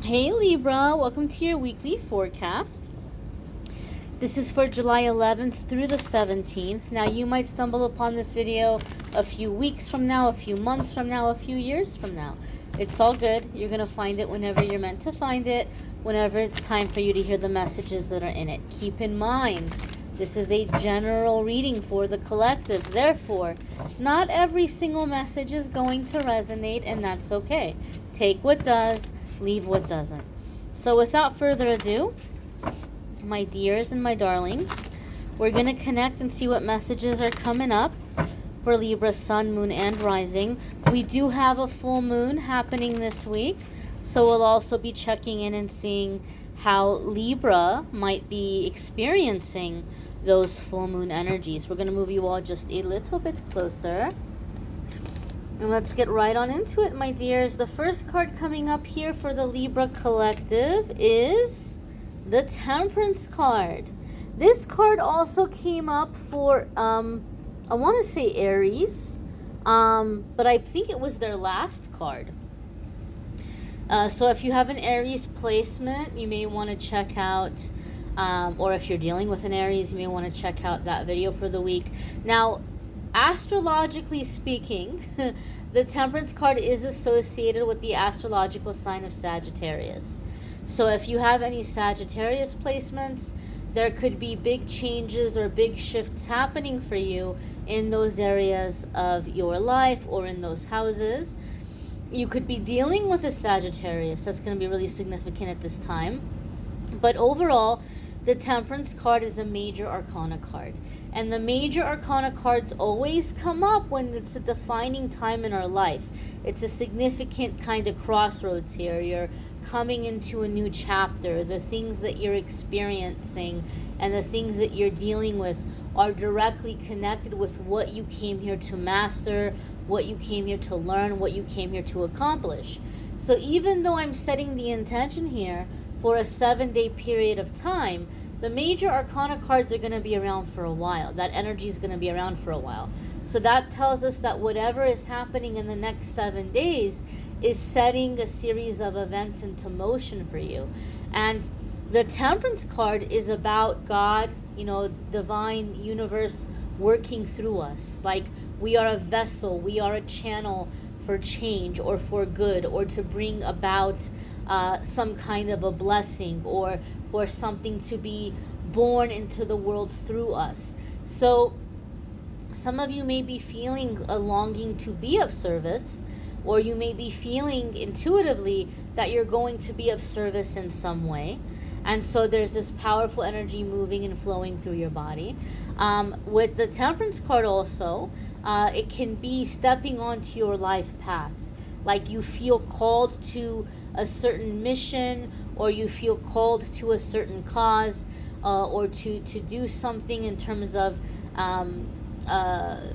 Hey Libra, welcome to your weekly forecast. This is for July 11th through the 17th. Now you might stumble upon this video a few weeks from now, a few months from now, a few years from now. It's all good. You're going to find it whenever you're meant to find it, whenever it's time for you to hear the messages that are in it. Keep in mind, this is a general reading for the collective. Therefore, not every single message is going to resonate, and that's okay. Take what does, leave what doesn't. So without further ado, my dears and my darlings, we're going to connect and see what messages are coming up for Libra, Sun, Moon, and Rising. We do have a full moon happening this week, so we'll also be checking in and seeing how Libra might be experiencing those full moon energies. We're going to move you all just a little bit closer. And let's get right on into it, my dears. The first card coming up here for the Libra collective is the Temperance card. This card also came up for, I want to say Aries, but I think it was their last card. So if you have an Aries placement, you may want to check out, or if you're dealing with an Aries, you may want to check out that video for the week. Now, astrologically speaking, the Temperance card is associated with the astrological sign of Sagittarius. So if you have any Sagittarius placements, there could be big changes or big shifts happening for you in those areas of your life or in those houses. You could be dealing with a Sagittarius. That's going to be really significant at this time. But overall, the Temperance card is a major arcana card. And the major arcana cards always come up when it's a defining time in our life. It's a significant kind of crossroads here. You're coming into a new chapter. The things that you're experiencing and the things that you're dealing with are directly connected with what you came here to master, what you came here to learn, what you came here to accomplish. So even though I'm setting the intention here for a 7-day period of time, the major arcana cards are going to be around for a while. That energy is going to be around for a while. So that tells us that whatever is happening in the next 7 days is setting a series of events into motion for you. And the Temperance card is about God, divine universe working through us. Like we are a vessel, we are a channel for change or for good, or to bring about some kind of a blessing, or for something to be born into the world through us. So some of you may be feeling a longing to be of service, or you may be feeling intuitively that you're going to be of service in some way. And so there's this powerful energy moving and flowing through your body. With the Temperance card also, it can be stepping onto your life path. Like you feel called to a certain mission, or you feel called to a certain cause, or to do something in terms of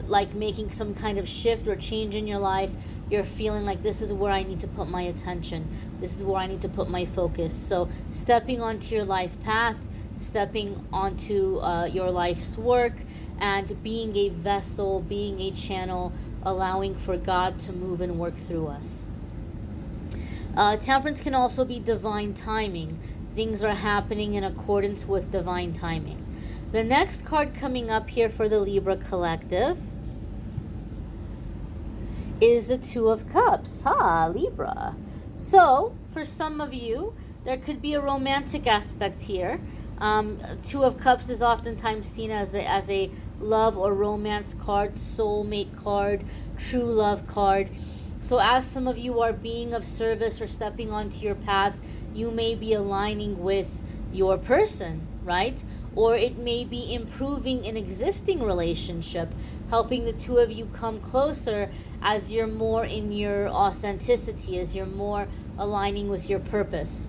like making some kind of shift or change in your life. You're feeling like this is where I need to put my attention. This is where I need to put my focus. So stepping onto your life path, stepping onto your life's work, and being a vessel, being a channel, allowing for God to move and work through us. Temperance can also be divine timing. Things are happening in accordance with divine timing. The next card coming up here for the Libra collective is the Two of Cups. Libra. So, for some of you, there could be a romantic aspect here. Two of Cups is oftentimes seen as a love or romance card, soulmate card, true love card. So as some of you are being of service or stepping onto your path, you may be aligning with your person, right? Or it may be improving an existing relationship, helping the two of you come closer as you're more in your authenticity, as you're more aligning with your purpose.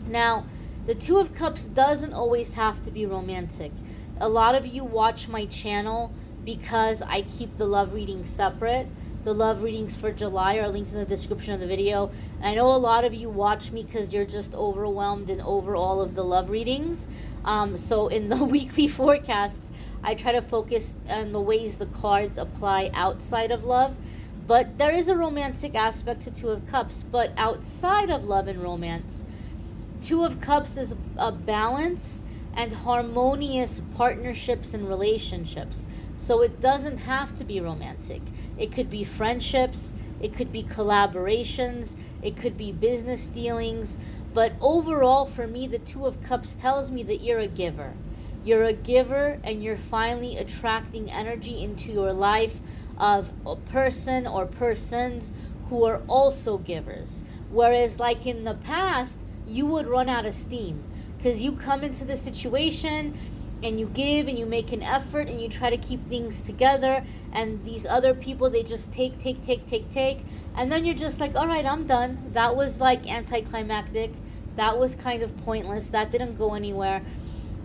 Now, the Two of Cups doesn't always have to be romantic. A lot of you watch my channel because I keep the love readings separate. The love readings for July are linked in the description of the video. And I know a lot of you watch me because you're just overwhelmed and over all of the love readings. So in the weekly forecasts, I try to focus on the ways the cards apply outside of love. But there is a romantic aspect to Two of Cups. But outside of love and romance, Two of Cups is a balance and harmonious partnerships and relationships. So it doesn't have to be romantic. It could be friendships, it could be collaborations, it could be business dealings. But overall, for me, the Two of Cups tells me that you're a giver. You're a giver, and you're finally attracting energy into your life of a person or persons who are also givers. Whereas, like in the past, you would run out of steam because you come into the situation and you give and you make an effort and you try to keep things together, and these other people, they just take, and then you're just like, all right, I'm done. That was like anticlimactic. That was kind of pointless. That didn't go anywhere.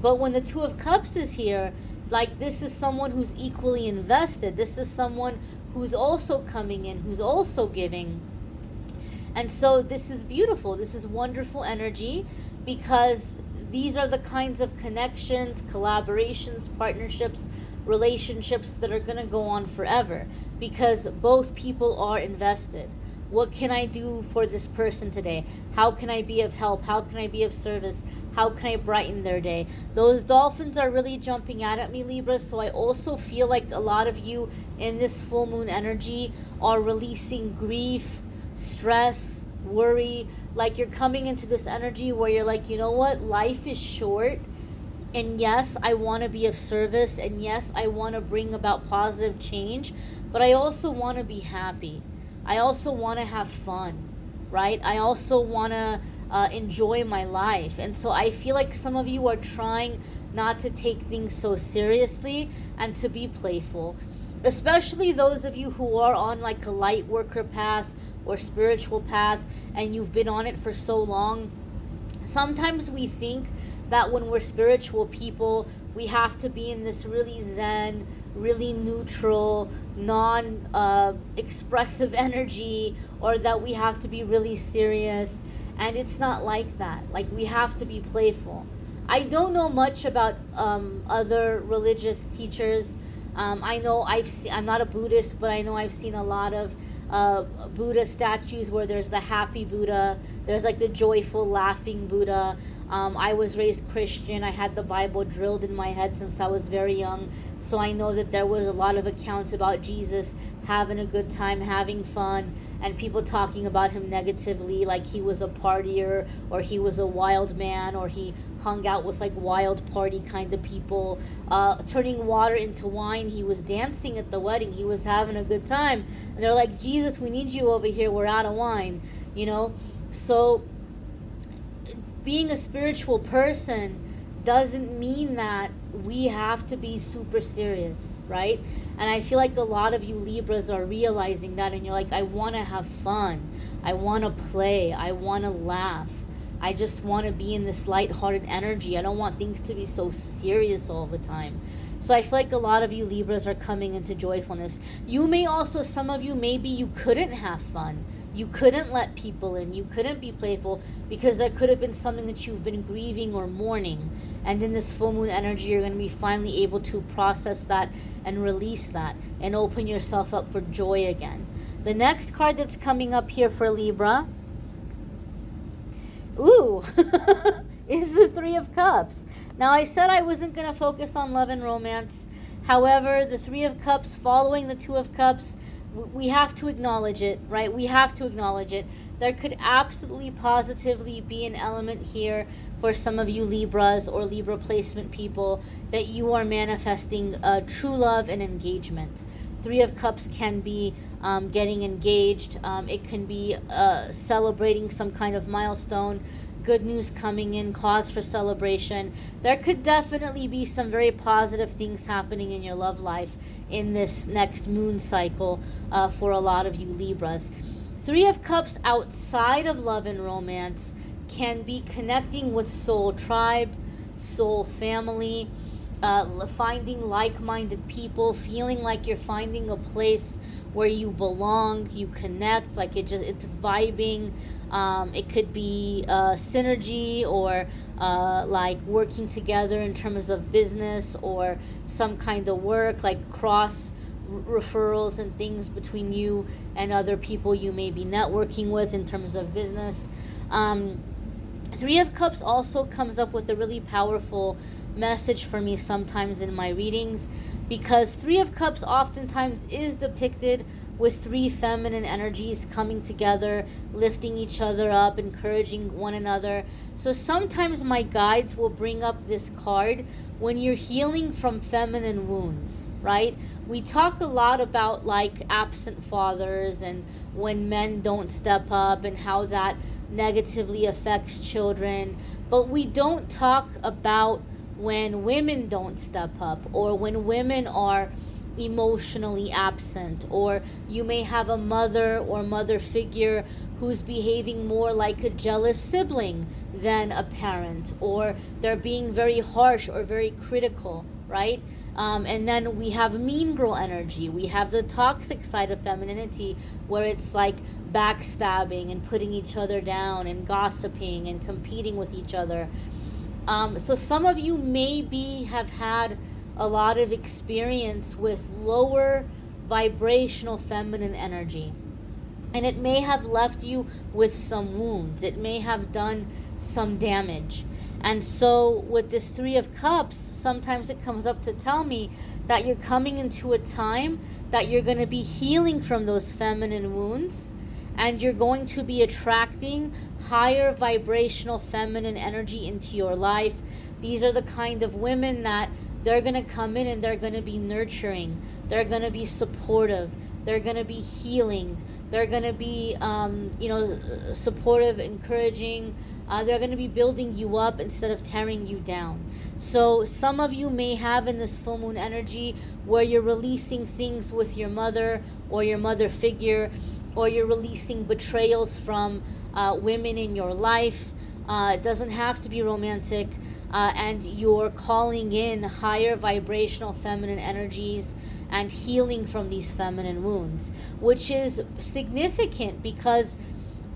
But when the Two of Cups is here, like, this is someone who's equally invested. This is someone who's also coming in, who's also giving. And so this is beautiful. This is wonderful energy, because these are the kinds of connections, collaborations, partnerships, relationships that are going to go on forever, because both people are invested. What can I do for this person today? How can I be of help? How can I be of service? How can I brighten their day? Those dolphins are really jumping out at me, Libra. So I also feel like a lot of you in this full moon energy are releasing grief, stress, worry. Like, you're coming into this energy where you're like, you know what? Life is short. And yes, I want to be of service. And yes, I want to bring about positive change. But I also want to be happy. I also want to have fun, right? I also want to enjoy my life. And so I feel like some of you are trying not to take things so seriously and to be playful. Especially those of you who are on like a light worker path or spiritual path, and you've been on it for so long. Sometimes we think that when we're spiritual people, we have to be in this really zen, really neutral, non-expressive energy, or that we have to be really serious. And it's not like that. Like, we have to be playful. I don't know much about other religious teachers. I know I'm not a Buddhist, but I know I've seen a lot of Buddha statues where there's the happy Buddha, there's like the joyful, laughing Buddha. I was raised Christian. I had the Bible drilled in my head since I was very young. So I know that there was a lot of accounts about Jesus having a good time, having fun, and people talking about him negatively, like he was a partier, or he was a wild man, or he hung out with like wild party kind of people, turning water into wine. He was dancing at the wedding. He was having a good time. And they're like, Jesus, we need you over here. We're out of wine, you know? So being a spiritual person doesn't mean that we have to be super serious, right? And I feel like a lot of you Libras are realizing that, and you're like, I want to have fun. I want to play. I want to laugh. I just want to be in this lighthearted energy. I don't want things to be so serious all the time. So I feel like a lot of you Libras are coming into joyfulness. You may also, some of you, maybe you couldn't have fun. You couldn't let people in. You couldn't be playful because there could have been something that you've been grieving or mourning. And in this full moon energy, you're going to be finally able to process that and release that and open yourself up for joy again. The next card that's coming up here for Libra, ooh, is the Three of Cups. Now, I said I wasn't going to focus on love and romance. However, the Three of Cups following the Two of Cups, we have to acknowledge it, right? We have to acknowledge it. There could absolutely positively be an element here for some of you Libras or Libra placement people that you are manifesting true love and engagement. Three of Cups can be getting engaged. It can be celebrating some kind of milestone, good news coming in, cause for celebration. There could definitely be some very positive things happening in your love life in this next moon cycle for a lot of you Libras. Three of Cups outside of love and romance can be connecting with soul tribe, soul family, finding like-minded people, feeling like you're finding a place where you belong, you connect, like it's vibing. It could be synergy or like working together in terms of business or some kind of work, like cross referrals and things between you and other people you may be networking with in terms of business. Three of Cups also comes up with a really powerful message for me sometimes in my readings, because Three of Cups oftentimes is depicted with three feminine energies coming together, lifting each other up, encouraging one another. So sometimes my guides will bring up this card when you're healing from feminine wounds, right? We talk a lot about like absent fathers and when men don't step up and how that negatively affects children, but we don't talk about when women don't step up, or when women are emotionally absent, or you may have a mother or mother figure who's behaving more like a jealous sibling than a parent, or they're being very harsh or very critical, right? And then we have mean girl energy. We have the toxic side of femininity, where it's like backstabbing and putting each other down and gossiping and competing with each other. So some of you maybe have had a lot of experience with lower vibrational feminine energy, and it may have left you with some wounds. It may have done some damage. And so with this Three of Cups, sometimes it comes up to tell me that you're coming into a time that you're going to be healing from those feminine wounds, and you're going to be attracting higher vibrational feminine energy into your life. These are the kind of women that they're going to come in and they're going to be nurturing. They're going to be supportive. They're going to be healing. They're going to be, supportive, encouraging. They're going to be building you up instead of tearing you down. So some of you may have in this full moon energy where you're releasing things with your mother or your mother figure, or you're releasing betrayals from women in your life. It doesn't have to be romantic. And you're calling in higher vibrational feminine energies and healing from these feminine wounds, which is significant, because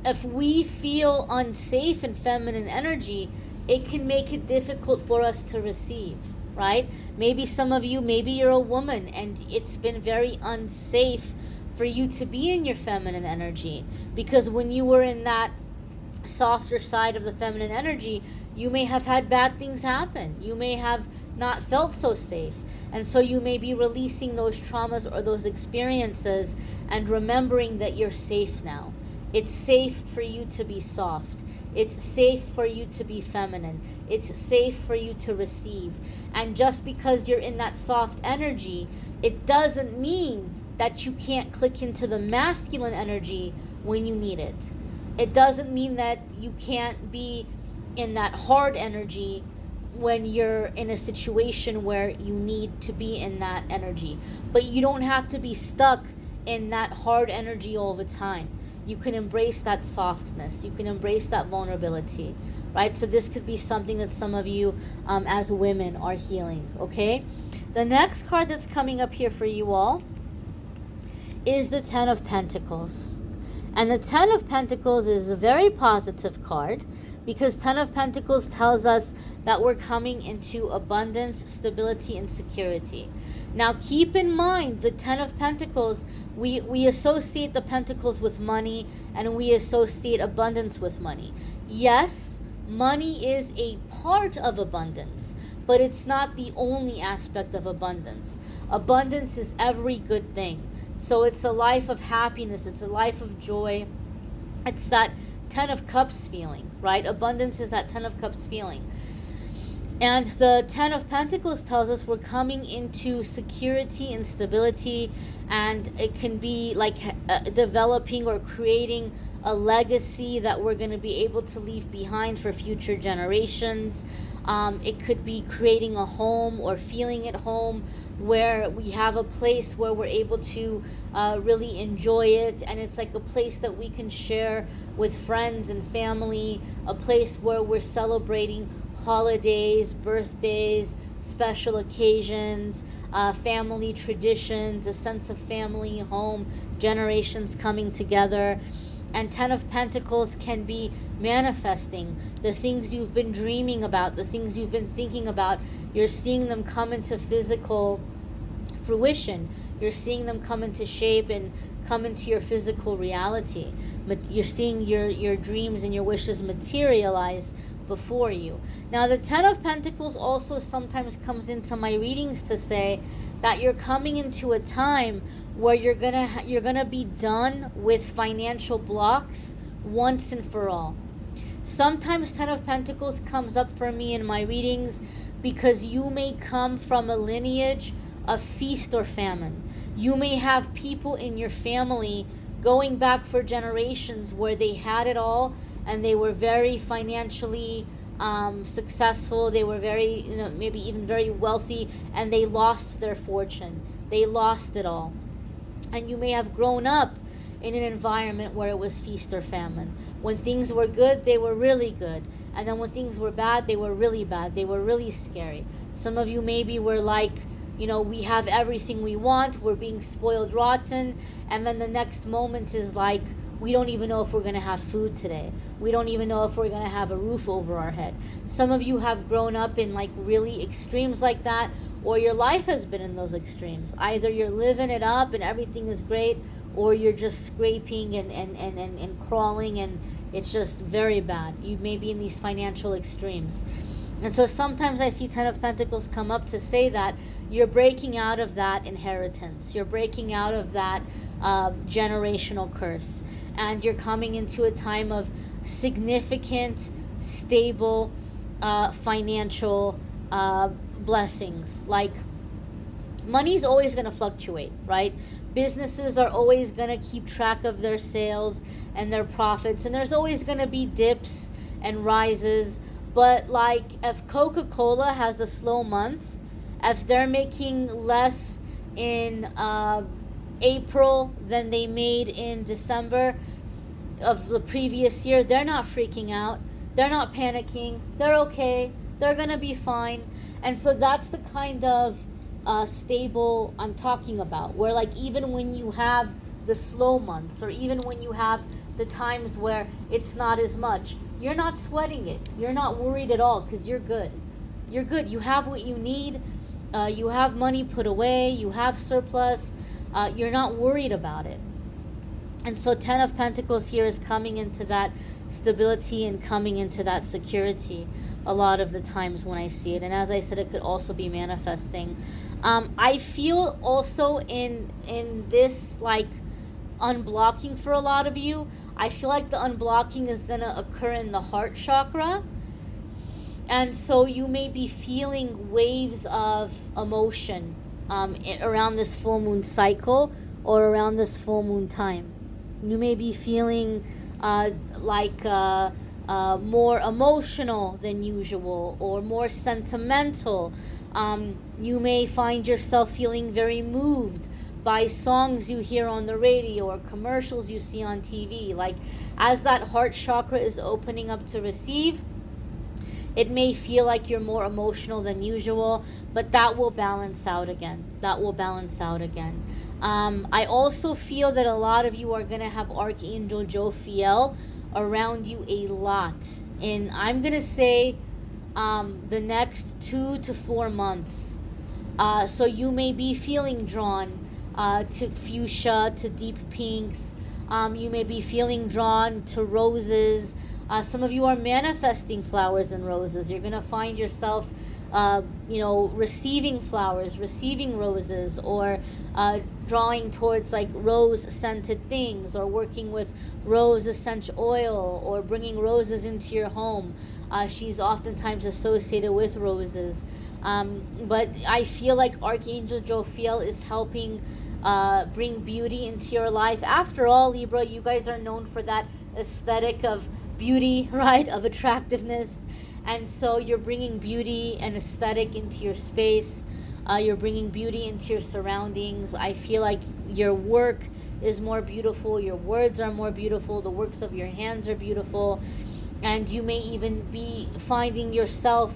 if we feel unsafe in feminine energy, it can make it difficult for us to receive, right? Maybe some of you, maybe you're a woman and it's been very unsafe for you to be in your feminine energy, because when you were in that softer side of the feminine energy, you may have had bad things happen. You may have not felt so safe. And so you may be releasing those traumas or those experiences and remembering that you're safe now. It's safe for you to be soft. It's safe for you to be feminine. It's safe for you to receive. And just because you're in that soft energy, it doesn't mean that you can't click into the masculine energy when you need it. It doesn't mean that you can't be in that hard energy when you're in a situation where you need to be in that energy. But you don't have to be stuck in that hard energy all the time. You can embrace that softness. You can embrace that vulnerability, right? So this could be something that some of you as women are healing, okay? The next card that's coming up here for you all is the Ten of Pentacles. And the Ten of Pentacles is a very positive card, because Ten of Pentacles tells us that we're coming into abundance, stability, and security. Now keep in mind, the Ten of Pentacles, we associate the pentacles with money, and we associate abundance with money. Yes, money is a part of abundance, but it's not the only aspect of abundance. Abundance is every good thing. So it's a life of happiness. It's a life of joy. It's that Ten of Cups feeling, right? Abundance is that Ten of Cups feeling. And the Ten of Pentacles tells us we're coming into security and stability, and it can be like developing or creating a legacy that we're going to be able to leave behind for future generations. It could be creating a home or feeling at home where we have a place where we're able to really enjoy it, and it's like a place that we can share with friends and family, a place where we're celebrating holidays, birthdays, special occasions, family traditions, a sense of family, home, generations coming together. And Ten of Pentacles can be manifesting the things you've been dreaming about, the things you've been thinking about. You're seeing them come into physical fruition. You're seeing them come into shape and come into your physical reality. You're seeing your dreams and your wishes materialize before you. Now, the Ten of Pentacles also sometimes comes into my readings to say that you're coming into a time where you're gonna be done with financial blocks once and for all. Sometimes Ten of Pentacles comes up for me in my readings because you may come from a lineage of feast or famine. You may have people in your family going back for generations where they had it all and they were very financially successful. They were very, maybe even very wealthy, and they lost their fortune. They lost it all. And you may have grown up in an environment where it was feast or famine. When things were good, they were really good. And then when things were bad, they were really bad. They were really scary. Some of you maybe were like, we have everything we want. We're being spoiled rotten. And then the next moment is like, we don't even know if we're going to have food today. We don't even know if we're going to have a roof over our head. Some of you have grown up in like really extremes like that, or your life has been in those extremes. Either you're living it up and everything is great, or you're just scraping and crawling and it's just very bad. You may be in these financial extremes. And so sometimes I see Ten of Pentacles come up to say that you're breaking out of that inheritance. You're breaking out of that generational curse. And you're coming into a time of significant, stable financial blessings. Like, money's always going to fluctuate, right? Businesses are always going to keep track of their sales and their profits. And there's always going to be dips and rises. But like, if Coca-Cola has a slow month, if they're making less in April than they made in December of the previous year, they're not freaking out. They're not panicking. They're okay. They're going to be fine. And so that's the kind of stable I'm talking about, where like even when you have the slow months, or even when you have the times where it's not as much, you're not sweating it. You're not worried at all because you're good. You're good. You have what you need. You have money put away. You have surplus. You're not worried about it. And so Ten of Pentacles here is coming into that stability and coming into that security a lot of the times when I see it. And as I said, it could also be manifesting. I feel also in this like unblocking for a lot of you, I feel like the unblocking is going to occur in the heart chakra. And so you may be feeling waves of emotion around this full moon cycle or around this full moon time. You may be feeling more emotional than usual or more sentimental. You may find yourself feeling very moved by songs you hear on the radio or commercials you see on TV. Like, as that heart chakra is opening up to receive, it may feel like you're more emotional than usual, but that will balance out again. That will balance out again. I also feel that a lot of you are going to have Archangel Jophiel around you a lot. And I'm going to say the next 2 to 4 months. So you may be feeling drawn to fuchsia, to deep pinks. You may be feeling drawn to roses. Some of you are manifesting flowers and roses. You're going to find yourself, receiving flowers, receiving roses, or drawing towards like rose-scented things, or working with rose essential oil, or bringing roses into your home. She's oftentimes associated with roses. But I feel like Archangel Jophiel is helping bring beauty into your life. After all, Libra, you guys are known for that aesthetic of beauty, right? Of attractiveness. And so you're bringing beauty and aesthetic into your space. You're bringing beauty into your surroundings. I feel like your work is more beautiful. Your words are more beautiful. The works of your hands are beautiful. And you may even be finding yourself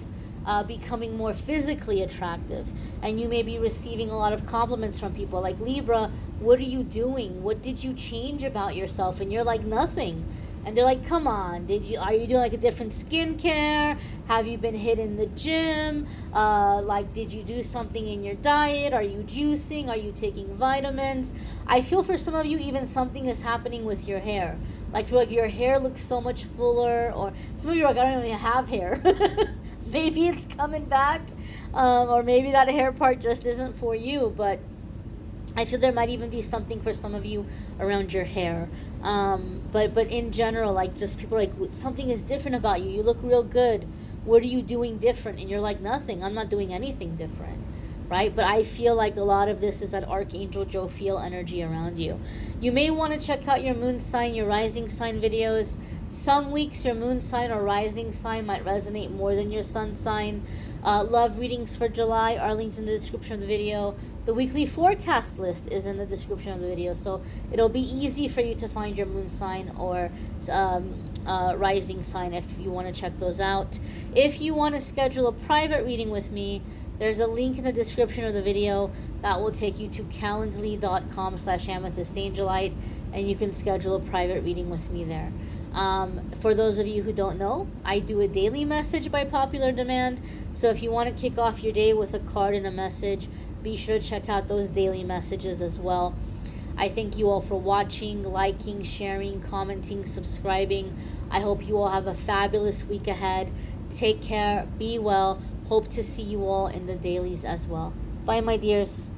becoming more physically attractive. And you may be receiving a lot of compliments from people like, Libra, what are you doing? What did you change about yourself? And you're like, nothing. And they're like, come on, are you doing like a different skincare? Have you been hitting the gym? Like, did you do something in your diet? Are you juicing? Are you taking vitamins? I feel for some of you, even something is happening with your hair. Like your hair looks so much fuller, or some of you are like, I don't even have hair. Maybe it's coming back, or maybe that hair part just isn't for you, but I feel there might even be something for some of you around your hair. But in general, like, just people are like, something is different about you. You look real good. What are you doing different? And you're like, nothing. I'm not doing anything different, right? But I feel like a lot of this is that Archangel Jophiel energy around you. You may want to check out your moon sign, your rising sign videos. Some weeks your moon sign or rising sign might resonate more than your sun sign. Love readings for July are linked in the description of the video. The weekly forecast list is in the description of the video, so it'll be easy for you to find your moon sign or rising sign if you want to check those out. If you want to schedule a private reading with me, there's a link in the description of the video that will take you to calendly.com/amethystangelite, and you can schedule a private reading with me there. For those of you who don't know, I do a daily message by popular demand. So if you want to kick off your day with a card and a message, be sure to check out those daily messages as well. I thank you all for watching, liking, sharing, commenting, subscribing. I hope you all have a fabulous week ahead. Take care, be well. Hope to see you all in the dailies as well. Bye, my dears.